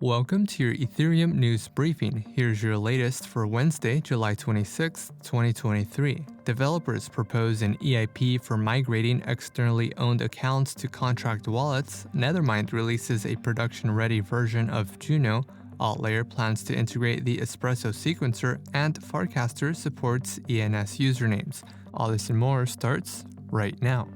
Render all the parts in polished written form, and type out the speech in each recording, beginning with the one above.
Welcome to your Ethereum News Briefing. Here's your latest for Wednesday, July 26, 2023. Developers propose an EIP for migrating externally owned accounts to contract wallets. Nethermind releases a production-ready version of Juno. AltLayer plans to integrate the Espresso Sequencer, and Farcaster supports ENS usernames. All this and more starts right now.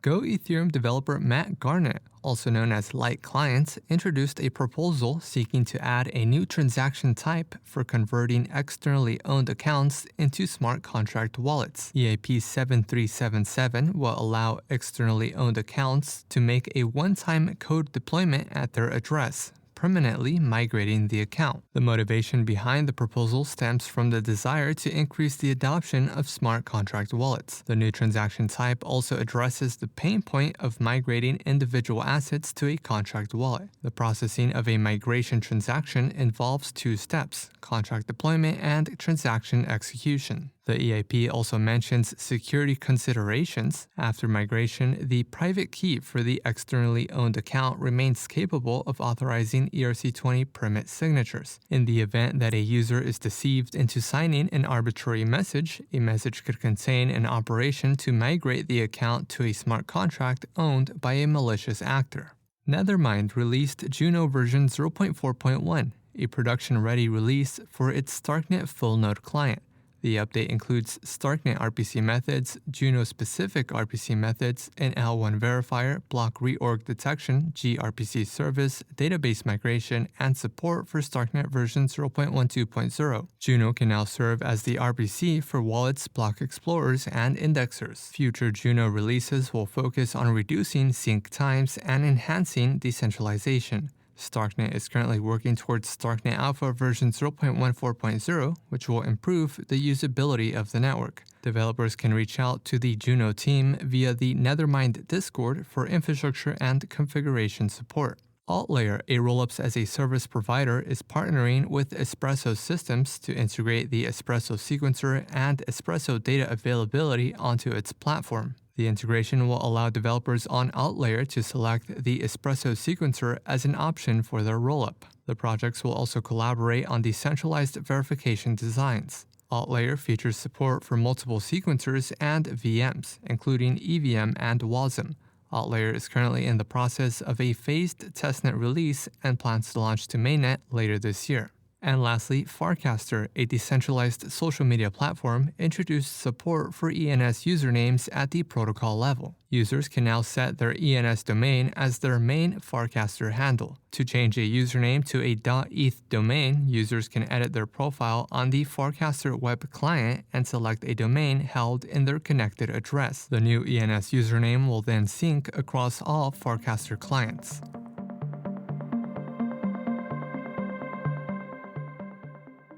Go Ethereum developer Matt Garnett, also known as Light Clients, introduced a proposal seeking to add a new transaction type for converting externally owned accounts into smart contract wallets. EIP-7377 will allow externally owned accounts to make a one-time code deployment at their address, permanently migrating the account. The motivation behind the proposal stems from the desire to increase the adoption of smart contract wallets. The new transaction type also addresses the pain point of migrating individual assets to a contract wallet. The processing of a migration transaction involves two steps: contract deployment and transaction execution. The EIP also mentions security considerations. After migration, the private key for the externally owned account remains capable of authorizing ERC20 permit signatures. In the event that a user is deceived into signing an arbitrary message, a message could contain an operation to migrate the account to a smart contract owned by a malicious actor. Nethermind released Juno version 0.4.1, a production-ready release for its Starknet full node client. The update includes Starknet RPC methods, Juno-specific RPC methods, an L1 verifier, block reorg detection, gRPC service, database migration, and support for Starknet version 0.12.0. Juno can now serve as the RPC for wallets, block explorers, and indexers. Future Juno releases will focus on reducing sync times and enhancing decentralization. Starknet is currently working towards Starknet Alpha version 0.14.0, which will improve the usability of the network. Developers can reach out to the Juno team via the Nethermind Discord for infrastructure and configuration support. AltLayer, a rollups as a service provider, is partnering with Espresso Systems to integrate the Espresso Sequencer and Espresso data availability onto its platform. The integration will allow developers on AltLayer to select the Espresso Sequencer as an option for their rollup. The projects will also collaborate on decentralized verification designs. AltLayer features support for multiple sequencers and VMs, including EVM and WASM. AltLayer is currently in the process of a phased testnet release and plans to launch to mainnet later this year. And lastly, Farcaster, a decentralized social media platform, introduced support for ENS usernames at the protocol level. Users can now set their ENS domain as their main Farcaster handle. To change a username to a .eth domain, users can edit their profile on the Farcaster web client and select a domain held in their connected address. The new ENS username will then sync across all Farcaster clients.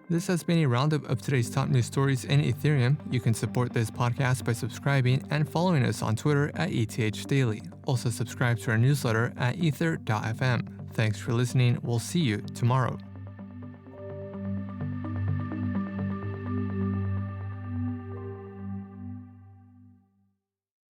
This has been a roundup of today's top news stories in Ethereum. You can support this podcast by subscribing and following us on Twitter at ETHDaily. Also subscribe to our newsletter at ether.fm. Thanks for listening. We'll see you tomorrow.